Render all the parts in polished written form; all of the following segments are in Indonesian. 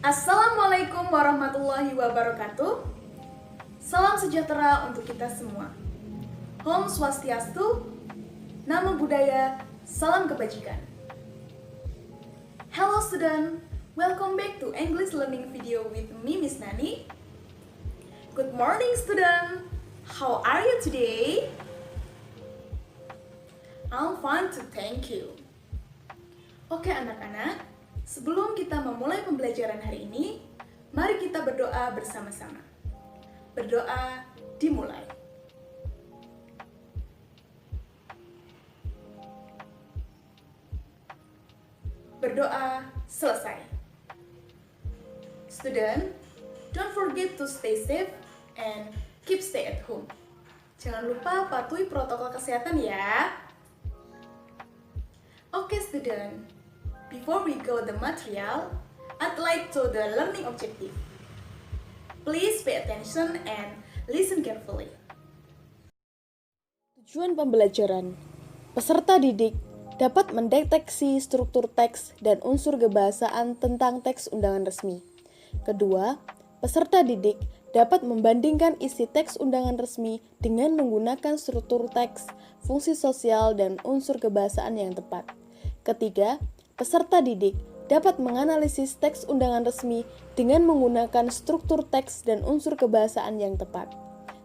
Assalamualaikum warahmatullahi wabarakatuh. Salam sejahtera untuk kita semua. Om Swastiastu, Namo Buddhaya, Salam Kebajikan. Hello student, welcome back to English learning video with me, Miss Nani. Good morning student, how are you today? I'm fine too, thank you. Oke anak-anak, sebelum kita memulai pembelajaran hari ini, mari kita berdoa bersama-sama. Berdoa dimulai. Berdoa selesai. Student, don't forget to stay safe and keep stay at home. Jangan lupa patuhi protokol kesehatan ya. Oke student, before we go the material, I'd like to the learning objective. Please pay attention and listen carefully. Tujuan pembelajaran. Peserta didik dapat mendeteksi struktur teks dan unsur kebahasaan tentang teks undangan resmi. Kedua, peserta didik dapat membandingkan isi teks undangan resmi dengan menggunakan struktur teks, fungsi sosial, dan unsur kebahasaan yang tepat. Ketiga, peserta didik dapat menganalisis teks undangan resmi dengan menggunakan struktur teks dan unsur kebahasaan yang tepat.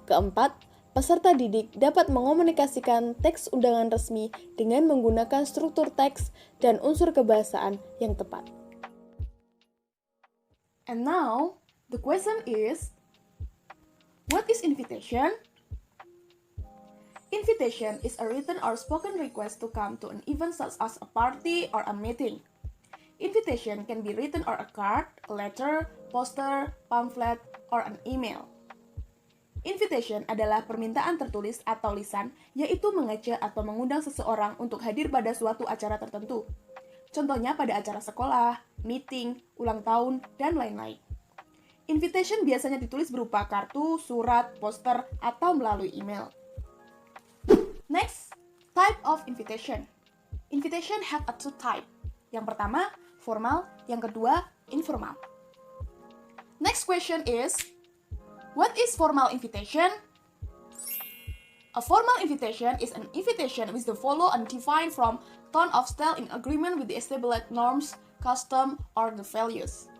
Keempat, peserta didik dapat mengomunikasikan teks undangan resmi dengan menggunakan struktur teks dan unsur kebahasaan yang tepat. And now, the question is, what is invitation? Invitation is a written or spoken request to come to an event such as a party or a meeting. Invitation can be written or a card, a letter, poster, pamphlet, or an email. Invitation adalah permintaan tertulis atau lisan, yaitu mengajak atau mengundang seseorang untuk hadir pada suatu acara tertentu. Contohnya pada acara sekolah, meeting, ulang tahun, dan lain-lain. Invitation biasanya ditulis berupa kartu, surat, poster, atau melalui email. Next, type of invitation. Invitation have a two type. Yang pertama, formal. Yang kedua, informal. Next question is, what is formal invitation? A formal invitation is an invitation which the follow and define from tone of style in agreement with the established norms, custom, or the values.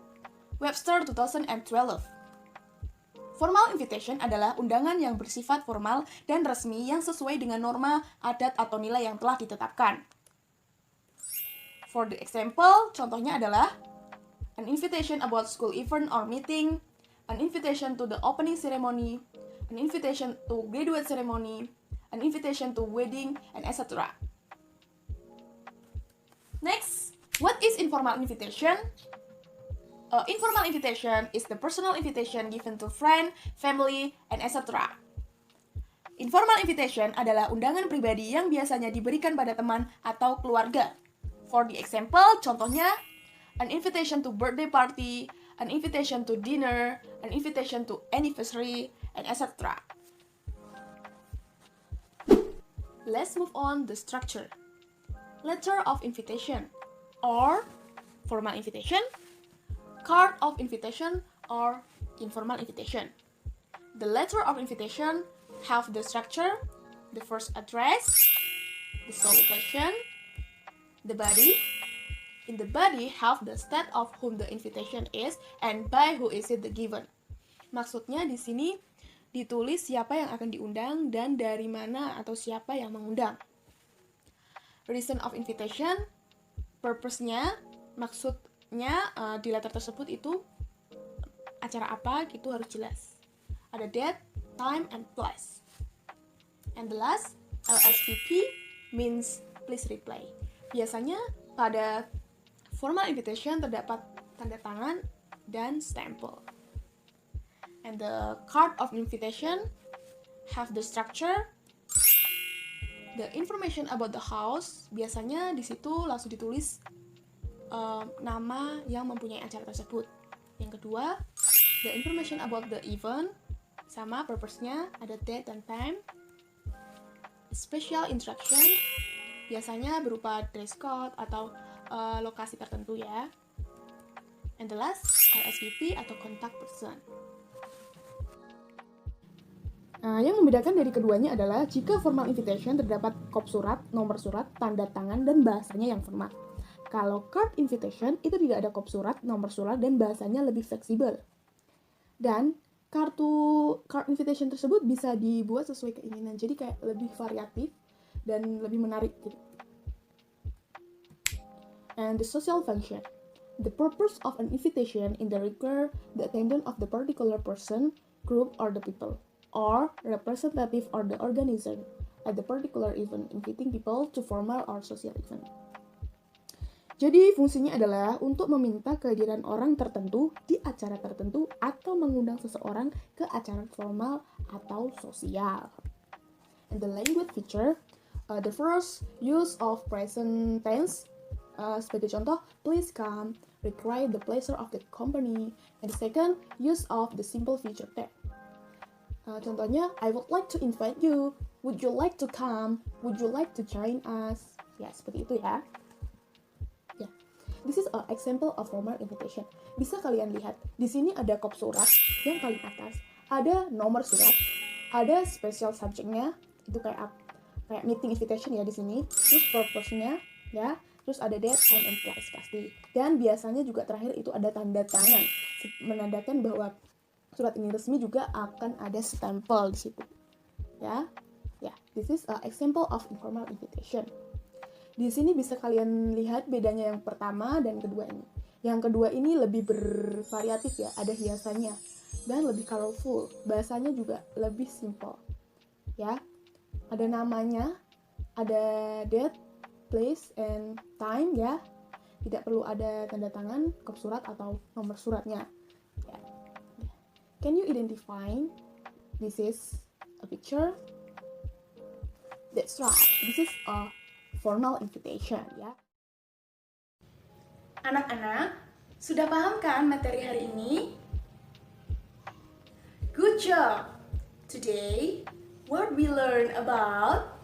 Webster 2012. Formal invitation adalah undangan yang bersifat formal dan resmi yang sesuai dengan norma, adat, atau nilai yang telah ditetapkan. For the example, contohnya adalah an invitation about school event or meeting, an invitation to the opening ceremony, an invitation to graduate ceremony, an invitation to wedding, and etc. Next, what is informal invitation? Informal invitation is the personal invitation given to friend, family, and etc. Informal invitation adalah undangan pribadi yang biasanya diberikan pada teman atau keluarga. For the example, contohnya, an invitation to birthday party, an invitation to dinner, an invitation to anniversary, and etc. Let's move on the structure. Letter of invitation, or formal invitation, card of invitation, or informal invitation. The letter of invitation have the structure, the first address, the salutation, the body. In the body have the state of whom the invitation is and by who is it the given. Maksudnya di sini ditulis siapa yang akan diundang dan dari mana atau siapa yang mengundang. Reason of invitation, purpose-nya, maksudnya di letter tersebut itu acara apa gitu harus jelas. Ada date, time, and place. And the last, LSVP means please reply. Biasanya pada formal invitation terdapat tanda tangan dan stempel. And the card of invitation have the structure, the information about the house. Biasanya di situ langsung ditulis nama yang mempunyai acara tersebut. Yang kedua, the information about the event, sama purpose-nya, ada date dan time. Special instruction, biasanya berupa dress code atau lokasi tertentu ya. And the last, RSVP atau contact person. Nah, yang membedakan dari keduanya adalah jika formal invitation terdapat kop surat, nomor surat, tanda tangan, dan bahasanya yang formal. Kalau card invitation itu tidak ada kop surat, nomor surat, dan bahasanya lebih fleksibel. Dan card invitation tersebut bisa dibuat sesuai keinginan, jadi kayak lebih variatif dan lebih menarik gitu. And the social function. The purpose of an invitation is to require the attendance of the particular person, group, or the people, or representative or the organizer at the particular event, inviting people to formal or social event. Jadi fungsinya adalah untuk meminta kehadiran orang tertentu di acara tertentu atau mengundang seseorang ke acara formal atau sosial. And the language feature, the first use of present tense, sebagai contoh, please come, require the pleasure of the company, and the second use of the simple future tense. Contohnya, I would like to invite you, would you like to come, would you like to join us? Ya, seperti itu ya. Ya, this is an example of formal invitation. Bisa kalian lihat, di sini ada kop surat yang paling atas, ada nomor surat, ada special subject-nya, itu kayak meeting invitation ya di sini, terus purpose-nya, ya, terus ada date, time, and place pasti. Dan biasanya juga terakhir itu ada tanda tangan, menandakan bahwa surat ini resmi, juga akan ada stempel di situ. Ya, this is an example of informal invitation. Di sini bisa kalian lihat bedanya yang pertama dan kedua ini. Yang kedua ini lebih bervariatif ya, ada hiasannya dan lebih colorful. Bahasanya juga lebih simple. Ya, ada namanya, ada date, place, and time ya. Tidak perlu ada tanda tangan, kop surat, atau nomor suratnya. Ya. Can you identify? This is a picture. That's right. This is a formal invitation ya. Anak-anak, sudah paham kan materi hari ini? Good job! Today, what we learn about?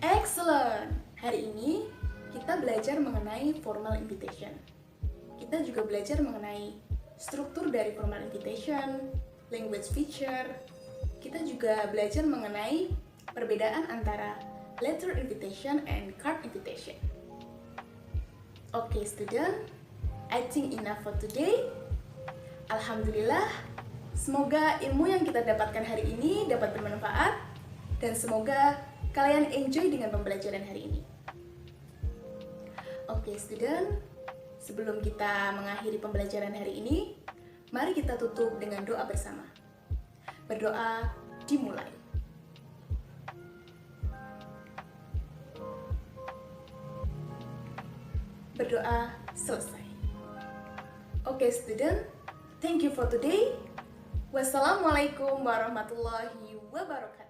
Excellent! Hari ini kita belajar mengenai formal invitation. Kita juga belajar mengenai struktur dari formal invitation, language feature. Kita juga belajar mengenai perbedaan antara letter invitation and card invitation. Okay, student, I think enough for today. Alhamdulillah, semoga ilmu yang kita dapatkan hari ini dapat bermanfaat dan semoga kalian enjoy dengan pembelajaran hari ini. Oke, student, sebelum kita mengakhiri pembelajaran hari ini, mari kita tutup dengan doa bersama. Berdoa dimulai. Berdoa selesai. Oke, student, thank you for today. Wassalamualaikum warahmatullahi wabarakatuh.